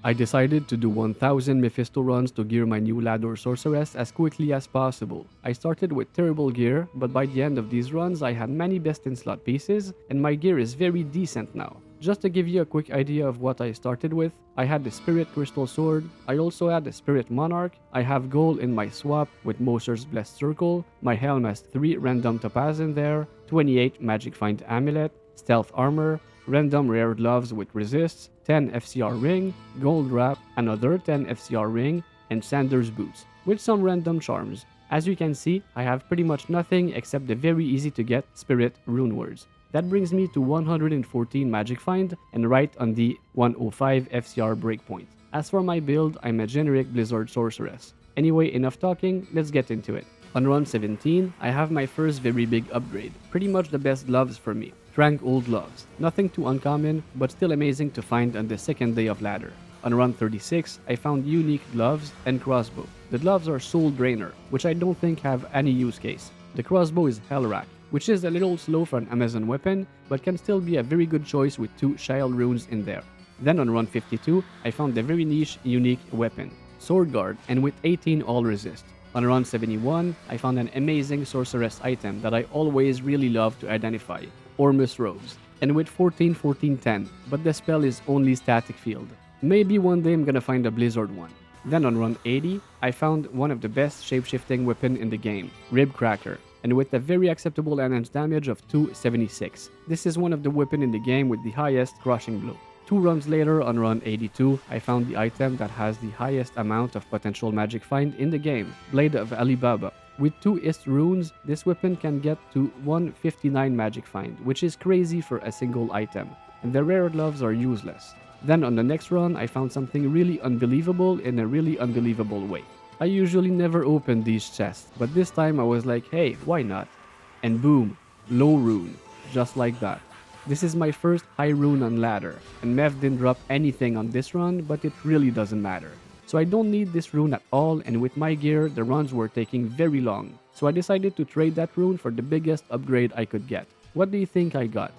I decided to do 1000 Mephisto runs to gear my new Ladder Sorceress as quickly as possible. I started with terrible gear, but by the end of these runs I had many best in slot pieces and my gear is very decent now. Just to give you a quick idea of what I started with, I had the Spirit Crystal Sword, I also had the Spirit Monarch, I have gold in my swap with Mosher's Blessed Circle, my helm has 3 random topaz in there, 28 Magic Find Amulet, Stealth Armor, random rare gloves with resists, 10 FCR ring, gold wrap, another 10 FCR ring, and Sanders boots, with some random charms. As you can see, I have pretty much nothing except the very easy to get Spirit rune words. That brings me to 114 magic find and right on the 105 FCR breakpoint. As for my build, I'm a generic Blizzard Sorceress. Anyway, enough talking, let's get into it. On run 17, I have my first very big upgrade, pretty much the best gloves for me. Trank old gloves. Nothing too uncommon, but still amazing to find on the second day of ladder. On run 36, I found unique gloves and crossbow. The gloves are soul drainer, which I don't think have any use case. The crossbow is Hellrack, which is a little slow for an Amazon weapon, but can still be a very good choice with 2 Shield runes in there. Then on run 52, I found a very niche, unique weapon, Sword Guard, and with 18 all resist. On run 71, I found an amazing sorceress item that I always really love to identify, Ormus Robes, and with 14-14-10, but the spell is only static field. Maybe one day I'm gonna find a Blizzard one. Then on run 80, I found one of the best shapeshifting weapon in the game, Rib Cracker, and with a very acceptable enhanced damage of 276. This is one of the weapon in the game with the highest crushing blow. 2 runs later on run 82, I found the item that has the highest amount of potential magic find in the game, Blade of Alibaba. With 2 Ist runes, this weapon can get to 159 magic find, which is crazy for a single item, and the rare gloves are useless. Then on the next run, I found something really unbelievable in a really unbelievable way. I usually never open these chests, but this time I was like, hey, why not? And boom, low rune, just like that. This is my first high rune on ladder, and Mev didn't drop anything on this run, but it really doesn't matter. So I don't need this rune at all, and with my gear, the runs were taking very long. So I decided to trade that rune for the biggest upgrade I could get. What do you think I got?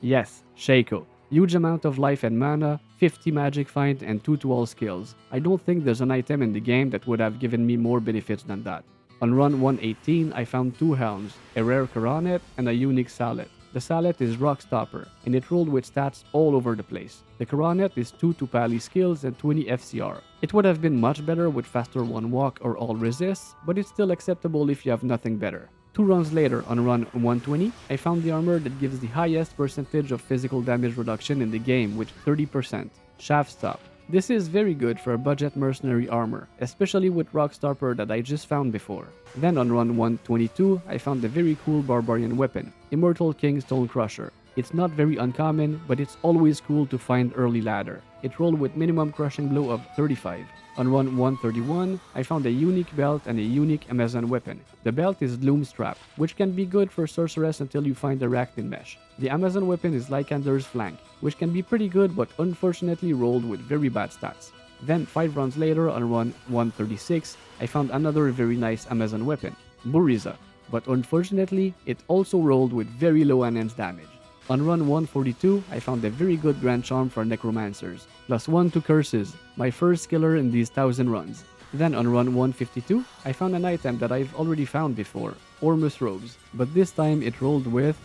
Yes, Shaco. Huge amount of life and mana, 50 magic find, and 2 to all skills. I don't think there's an item in the game that would have given me more benefits than that. On run 118, I found 2 helms, a rare coronet, and a unique sallet. The sallet is Rock Stopper, and it rolled with stats all over the place. The coronet is 2 to pally skills and 20 FCR. It would have been much better with faster one walk or all resists, but it's still acceptable if you have nothing better. 2 runs later, on run 120, I found the armor that gives the highest percentage of physical damage reduction in the game with 30%, Shaft Stop. This is very good for a budget mercenary armor, especially with Rock Stopper that I just found before. Then on run 122, I found a very cool barbarian weapon, Immortal King Stone Crusher. It's not very uncommon, but it's always cool to find early ladder. It rolled with minimum crushing blow of 35. On run 131, I found a unique belt and a unique Amazon weapon. The belt is Gloom's Trap, which can be good for sorceress until you find Arachnid Mesh. The Amazon weapon is Lycander's Flank, which can be pretty good but unfortunately rolled with very bad stats. Then 5 runs later on run 136, I found another very nice Amazon weapon, Buriza, but unfortunately it also rolled with very low enhanced damage. On run 142, I found a very good Grand Charm for Necromancers, +1 to Curses, my first killer in these 1000 runs. Then on run 152, I found an item that I've already found before, Ormus Robes, but this time it rolled with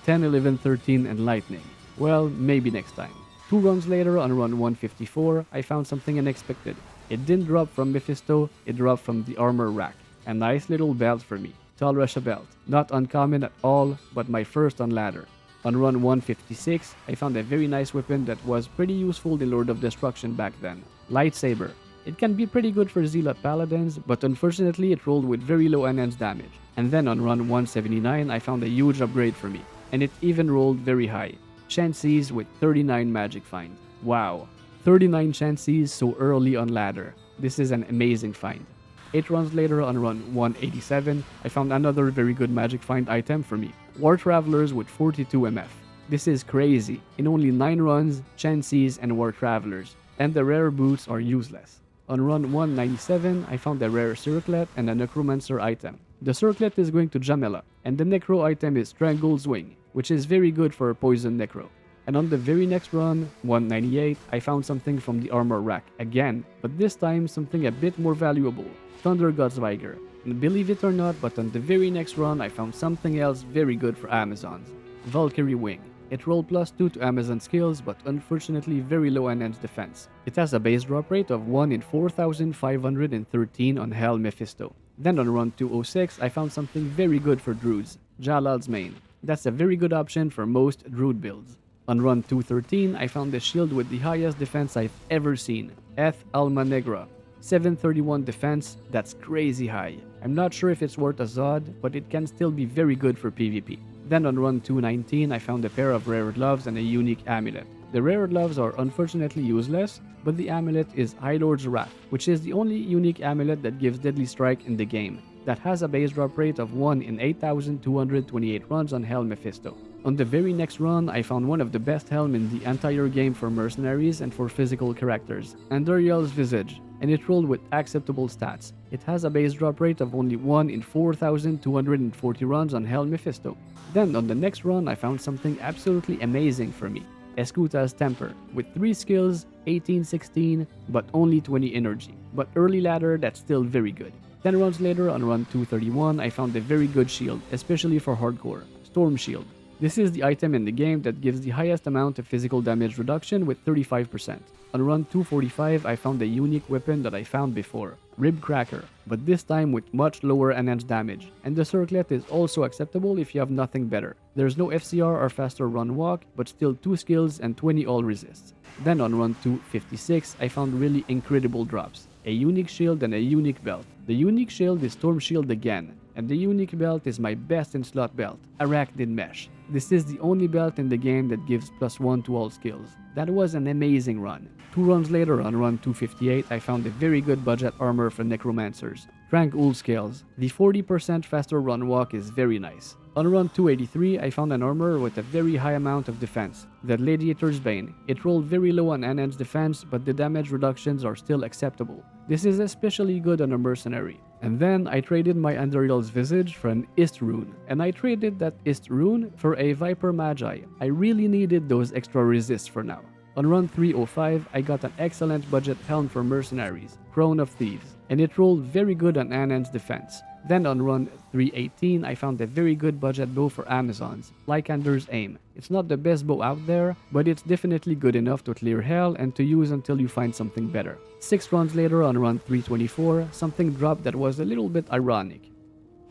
10, 11, 13 and Lightning. Well, maybe next time. 2 runs later on run 154, I found something unexpected. It didn't drop from Mephisto, it dropped from the armor rack. A nice little belt for me, Tall Russia belt. Not uncommon at all, but my first on ladder. On run 156, I found a very nice weapon that was pretty useful in Lord of Destruction back then, Lightsaber. It can be pretty good for Zealot Paladins, but unfortunately it rolled with very low enhanced damage. And then on run 179, I found a huge upgrade for me, and it even rolled very high. Chances with 39 magic find. Wow, 39 chances so early on ladder. This is an amazing find. 8 runs later on run 187, I found another very good magic find item for me, War Travelers with 42 MF. This is crazy. In only 9 runs, Chances and War Travelers, and the rare boots are useless. On run 197, I found a rare circlet and a necromancer item. The circlet is going to Jamela, and the necro item is Strangle's Wing, which is very good for a poison necro. And on the very next run, 198, I found something from the armor rack again, but this time something a bit more valuable, Thunder God's Viger. And believe it or not, but on the very next run I found something else very good for Amazons, Valkyrie Wing. It rolled +2 to Amazon skills, but unfortunately very low enhanced defense. It has a base drop rate of 1 in 4,513 on Hell Mephisto. Then on run 206, I found something very good for Druids, Jalad's Main. That's a very good option for most Druid builds. On run 213, I found the shield with the highest defense I've ever seen, Eth Alma Negra. 731 defense, that's crazy high. I'm not sure if it's worth a Zod, but it can still be very good for PvP. Then on run 219, I found a pair of rare gloves and a unique amulet. The rare gloves are unfortunately useless, but the amulet is High Lord's Wrath, which is the only unique amulet that gives Deadly Strike in the game. That has a base drop rate of 1 in 8,228 runs on Hell Mephisto. On the very next run, I found one of the best helm in the entire game for mercenaries and for physical characters, Anduriel's Visage, and it rolled with acceptable stats. It has a base drop rate of only 1 in 4,240 runs on Hell Mephisto. Then on the next run, I found something absolutely amazing for me, Escuta's Temper, with 3 skills, 18-16, but only 20 energy. But early ladder, that's still very good. 10 runs later, on run 231, I found a very good shield, especially for hardcore, Storm Shield. This is the item in the game that gives the highest amount of physical damage reduction with 35%. On run 245, I found a unique weapon that I found before, Rib Cracker, but this time with much lower enhanced damage, and the circlet is also acceptable if you have nothing better. There's no FCR or faster run walk, but still 2 skills and 20 all resists. Then on run 256, I found really incredible drops, a unique shield and a unique belt. The unique shield is Storm Shield again, and the unique belt is my best in slot belt, Arachnid Mesh. This is the only belt in the game that gives +1 to all skills. That was an amazing run. 2 runs later, on run 258, I found a very good budget armor for Necromancers, Trank Ul Scales. The 40% faster run walk is very nice. On run 283, I found an armor with a very high amount of defense, the Gladiator's Bane. It rolled very low on enhanced defense, but the damage reductions are still acceptable. This is especially good on a mercenary. And then I traded my Anduriel's Visage for an Ist rune, and I traded that Ist rune for a Viper Magi. I really needed those extra resists for now. On run 305, I got an excellent budget helm for mercenaries, Crown of Thieves, and it rolled very good on enhanced defense. Then on run 318, I found a very good budget bow for Amazons, Lycander's Aim. It's not the best bow out there, but it's definitely good enough to clear hell and to use until you find something better. 6 runs later, on run 324, something dropped that was a little bit ironic.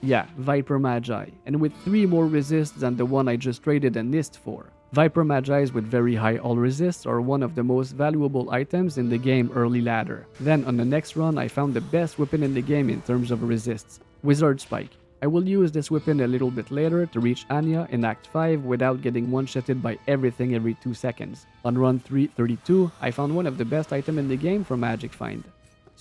Yeah, Viper Magi, and with 3 more resists than the one I just traded a Nist for. Viper Magi's with very high all resists are one of the most valuable items in the game early ladder. Then on the next run, I found the best weapon in the game in terms of resists, Wizard Spike. I will use this weapon a little bit later to reach Anya in Act 5 without getting one-shotted by everything every 2 seconds. On run 332, I found one of the best items in the game from Magic Find,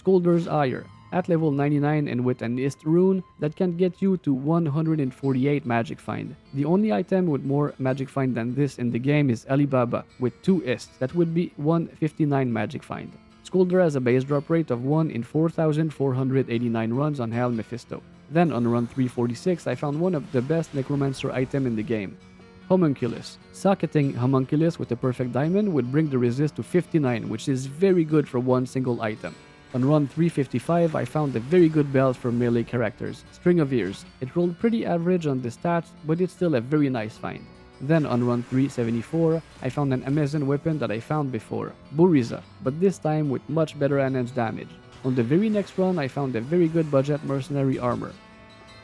Scolder's Ire, at level 99 and with an Ist rune that can get you to 148 Magic Find. The only item with more Magic Find than this in the game is Alibaba with 2 Ists, that would be 159 Magic Find. Scolder has a base drop rate of 1 in 4,489 runs on Hell Mephisto. Then on run 346, I found one of the best Necromancer item in the game, Homunculus. Socketing Homunculus with a perfect diamond would bring the resist to 59, which is very good for one single item. On run 355, I found a very good belt for melee characters, String of Ears. It rolled pretty average on the stats, but it's still a very nice find. Then on run 374, I found an Amazon weapon that I found before, Buriza, but this time with much better enhanced damage. On the very next run, I found a very good budget mercenary armor,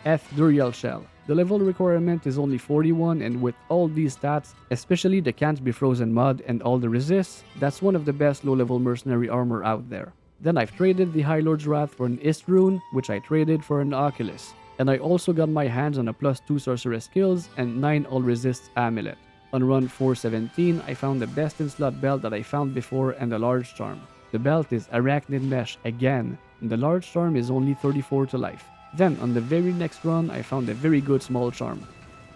F Duriel Shell. The level requirement is only 41, and with all these stats, especially the Can't Be Frozen mod and all the resists, that's one of the best low-level mercenary armor out there. Then I've traded the High Lord's Wrath for an Ist rune, which I traded for an Oculus. And I also got my hands on a +2 sorceress skills and 9 all resists amulet. On run 417, I found the best in slot belt that I found before and a large charm. The belt is Arachnid Mesh again, and the large charm is only 34 to life. Then on the very next run, I found a very good small charm,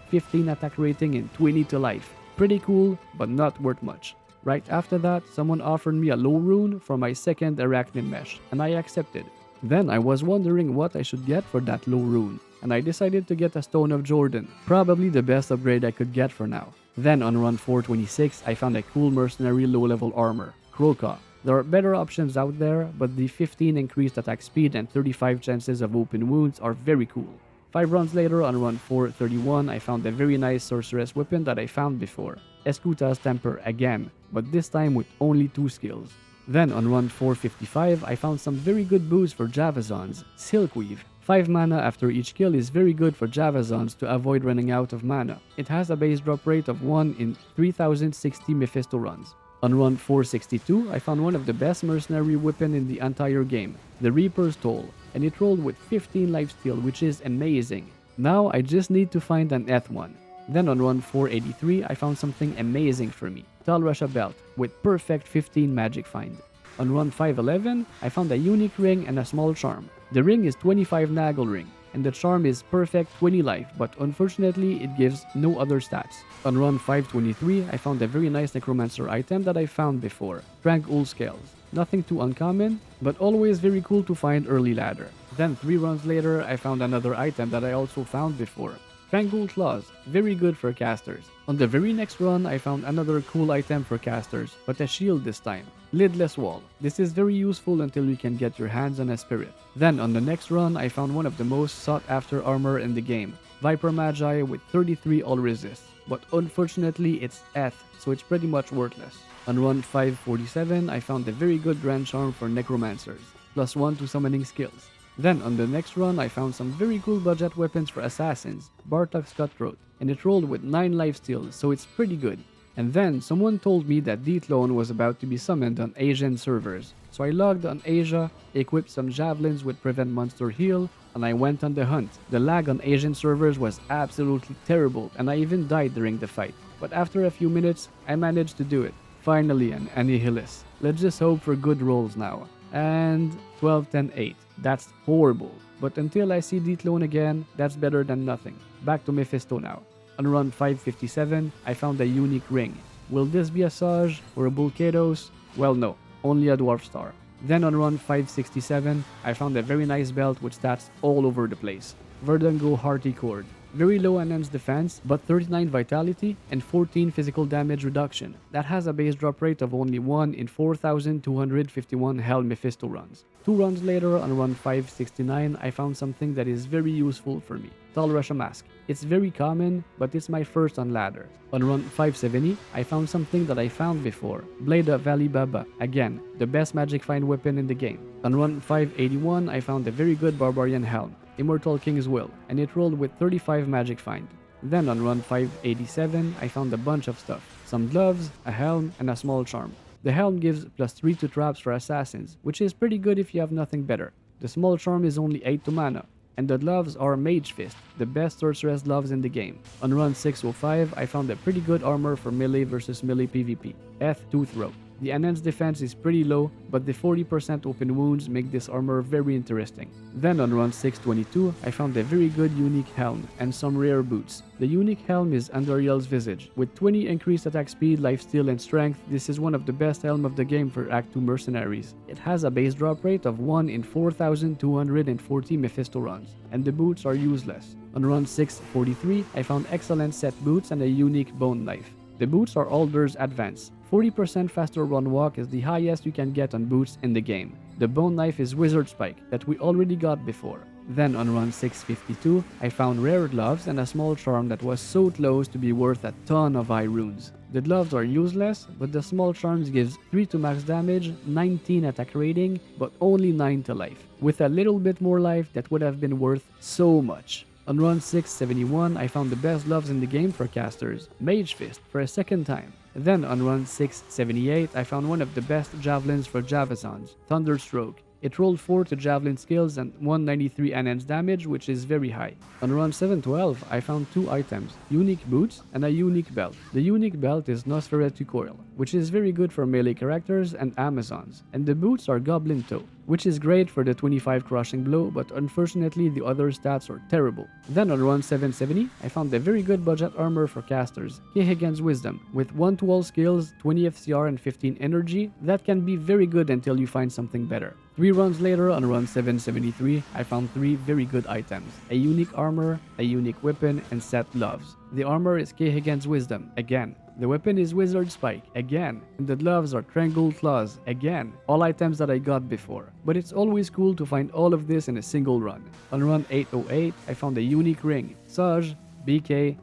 15 attack rating and 20 to life. Pretty cool, but not worth much. Right after that, someone offered me a low rune for my second Arachnid Mesh, and I accepted. Then I was wondering what I should get for that low rune, and I decided to get a Stone of Jordan, probably the best upgrade I could get for now. Then on run 426, I found a cool mercenary low-level armor, Kroka. There are better options out there, but the 15 increased attack speed and 35 chances of open wounds are very cool. 5 runs later, on run 431, I found a very nice sorceress weapon that I found before, Escuta's Temper again, but this time with only 2 skills. Then on run 455, I found some very good boosts for Javazons, Silkweave. 5 mana after each kill is very good for Javazons to avoid running out of mana. It has a base drop rate of 1 in 3060 Mephisto runs. On run 462, I found one of the best mercenary weapon in the entire game, the Reaper's Toll, and it rolled with 15 lifesteal, which is amazing. Now I just need to find an Eth one. Then on run 483, I found something amazing for me, Tal Rasha Belt, with perfect 15 magic find. On run 511, I found a unique ring and a small charm. The ring is 25 Nagel ring, and the charm is perfect 20 life, but unfortunately it gives no other stats. On run 523, I found a very nice necromancer item that I found before, Tranquil Scales. Nothing too uncommon, but always very cool to find early ladder. Then 3 runs later, I found another item that I also found before, Tranquil Claws, very good for casters. On the very next run, I found another cool item for casters, but a shield this time, Lidless Wall. This is very useful until you can get your hands on a spirit. Then on the next run, I found one of the most sought after armor in the game, Viper Magi with 33 all resists, but unfortunately it's Eth, so it's pretty much worthless. On run 547, I found a very good Grand Charm for Necromancers, +1 to summoning skills. Then on the next run, I found some very cool budget weapons for assassins, Bartok's Cutthroat, and it rolled with 9 lifesteal, so it's pretty good. And then someone told me that Dethlone was about to be summoned on Asian servers, so I logged on Asia, equipped some javelins with prevent monster heal, and I went on the hunt. The lag on Asian servers was absolutely terrible, and I even died during the fight. But after a few minutes, I managed to do it. Finally an Annihilus. Let's just hope for good rolls now. And 12-10-8. That's horrible. But until I see Dethlone again, that's better than nothing. Back to Mephisto now. On run 557, I found a unique ring. Will this be a Saj or a Bulkados? Well, no, only a Dwarf Star. Then on run 567, I found a very nice belt with stats all over the place. Verdango Hearty Cord. Very low enhanced defense, but 39 vitality and 14 physical damage reduction. That has a base drop rate of only 1 in 4,251 Hell Mephisto runs. 2 runs later, on run 569, I found something that is very useful for me, Tal Rasha Mask. It's very common, but it's my first on ladder. On run 570, I found something that I found before, Blade of Ali Baba, again, the best magic find weapon in the game. On run 581, I found a very good Barbarian Helm, Immortal King's Will, and it rolled with 35 magic find. Then on run 587, I found a bunch of stuff, some gloves, a helm, and a small charm. The helm gives +3 to traps for assassins, which is pretty good if you have nothing better. The small charm is only 8 to mana, and the gloves are Mage Fist, the best sorceress gloves in the game. On run 605, I found a pretty good armor for melee versus melee PvP, Eth Tooth Rope. The enhanced defense is pretty low, but the 40% open wounds make this armor very interesting. Then on run 622, I found a very good unique helm and some rare boots. The unique helm is Andariel's Visage. With 20 increased attack speed, lifesteal, and strength, this is one of the best helm of the game for Act 2 mercenaries. It has a base drop rate of 1 in 4,240 Mephisto runs, and the boots are useless. On run 643, I found excellent set boots and a unique bone knife. The boots are Alder's Advance. 40% faster run walk is the highest you can get on boots in the game. The bone knife is Wizard Spike that we already got before. Then on run 652, I found rare gloves and a small charm that was so close to be worth a ton of high runes. The gloves are useless, but the small charms gives 3 to max damage, 19 attack rating, but only 9 to life. With a little bit more life, that would have been worth so much. On run 671, I found the best gloves in the game for casters, Mage Fist, for a second time. Then on run 678, I found one of the best javelins for Javazons, Thunderstroke. It rolled 4 to javelin skills and 193 enhanced damage, which is very high. On run 712, I found 2 items, unique boots and a unique belt. The unique belt is Nosferatu Coil, which is very good for melee characters and Amazons, and the boots are Goblin Toe, which is great for the 25 crushing blow, but unfortunately the other stats are terrible. Then on run 770, I found a very good budget armor for casters, Kehigan's Wisdom, with 1 to all skills, 20 FCR and 15 energy. That can be very good until you find something better. 3 runs later on run 773, I found 3 very good items. A unique armor, a unique weapon, and set gloves. The armor is Kehagan's Wisdom, again. The weapon is Wizard Spike, again. And the gloves are Triangle Claws, again. All items that I got before. But it's always cool to find all of this in a single run. On run 808, I found a unique ring. Saj, BK,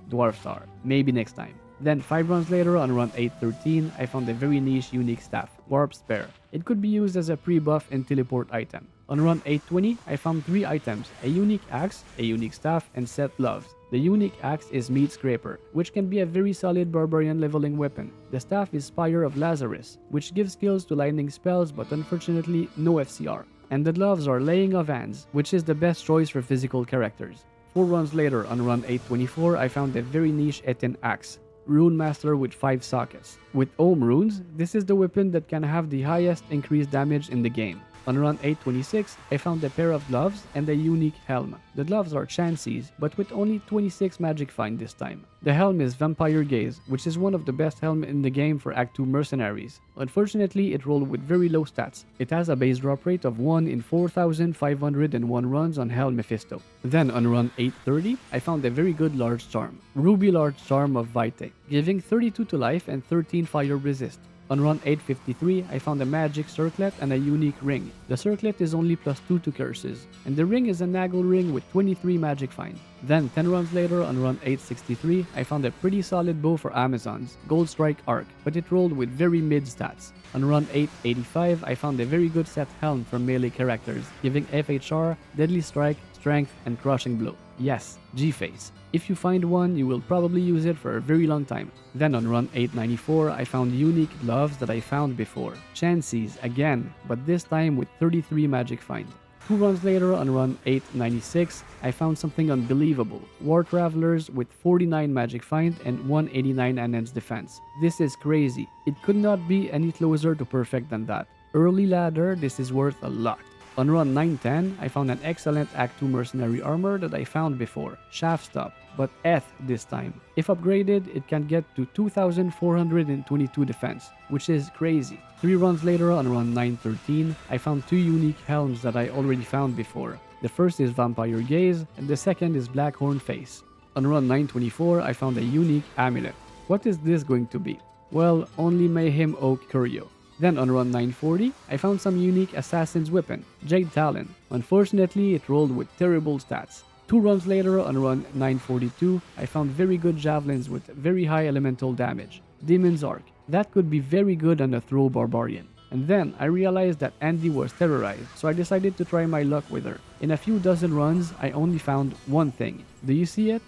Dwarf Star. Maybe next time. Then 5 runs later on run 813, I found a very niche unique staff, Warp Spare. It could be used as a pre-buff and teleport item. On run 820, I found 3 items, a unique axe, a unique staff, and set gloves. The unique axe is Meat Scraper, which can be a very solid barbarian leveling weapon. The staff is Spire of Lazarus, which gives skills to lightning spells but unfortunately no FCR. And the gloves are Laying of Hands, which is the best choice for physical characters. 4 runs later on run 824, I found a very niche Etten axe. Rune Master with 5 sockets. With Ohm runes, this is the weapon that can have the highest increased damage in the game. On run 826, I found a pair of gloves and a unique helm. The gloves are Chancy's, but with only 26 magic find this time. The helm is Vampire Gaze, which is one of the best helms in the game for Act 2 mercenaries. Unfortunately, it rolled with very low stats. It has a base drop rate of 1 in 4,501 runs on Hell Mephisto. Then on run 830, I found a very good large charm. Ruby Large Charm of Vitae, giving 32 to life and 13 fire resist. On run 853, I found a magic circlet and a unique ring. The circlet is only +2 to curses, and the ring is a Naggle ring with 23 magic find. Then 10 runs later on run 863, I found a pretty solid bow for Amazons, Gold Strike Arc, but it rolled with very mid stats. On run 885, I found a very good set helm from melee characters, giving FHR, Deadly Strike, Strength, and Crushing Blow. Yes, G-Face. If you find one, you will probably use it for a very long time. Then on run 894, I found unique gloves that I found before. Chancy's again, but this time with 33 magic find. 2 runs later on run 896, I found something unbelievable. War Travelers with 49 magic find and 189 enhanced defense. This is crazy. It could not be any closer to perfect than that. Early ladder, this is worth a lot. On run 910, I found an excellent Act 2 mercenary armor that I found before, Shaft Stop, but Eth this time. If upgraded, it can get to 2,422 defense, which is crazy. 3 runs later on run 913, I found 2 unique helms that I already found before. The first is Vampire Gaze, and the second is Blackhorn Face. On run 924, I found a unique amulet. What is this going to be? Well, only Mayhem Oak Curio. Then on run 940, I found some unique Assassin's Weapon, Jade Talon. Unfortunately, it rolled with terrible stats. 2 runs later on run 942, I found very good javelins with very high elemental damage, Demon's Arc. That could be very good on a throw barbarian. And then I realized that Andy was terrorized, so I decided to try my luck with her. In a few dozen runs, I only found one thing. Do you see it?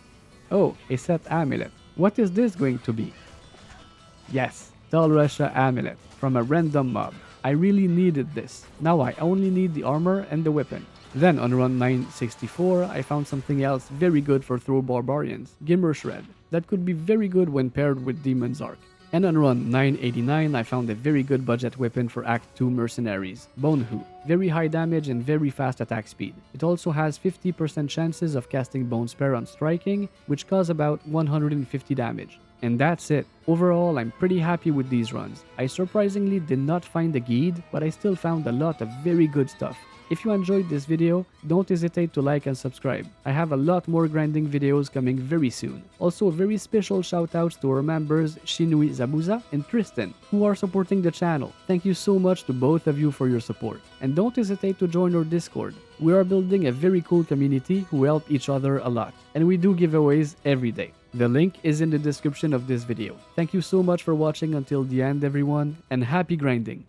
Oh, a set amulet. What is this going to be? Yes, Tell Russia amulet from a random mob. I really needed this. Now I only need the armor and the weapon. Then on run 964, I found something else very good for throw barbarians, Gimmer Shred. That could be very good when paired with Demon's Arc. And on run 989, I found a very good budget weapon for Act 2 mercenaries, Bonehu. Very high damage and very fast attack speed. It also has 50% chances of casting Bone Spare on striking, which cause about 150 damage. And that's it. Overall, I'm pretty happy with these runs. I surprisingly did not find a guide, but I still found a lot of very good stuff. If you enjoyed this video, don't hesitate to like and subscribe. I have a lot more grinding videos coming very soon. Also, very special shoutouts to our members Shinui Zabuza and Tristan, who are supporting the channel. Thank you so much to both of you for your support. And don't hesitate to join our Discord. We are building a very cool community who help each other a lot. And we do giveaways every day. The link is in the description of this video. Thank you so much for watching until the end, everyone, and happy grinding!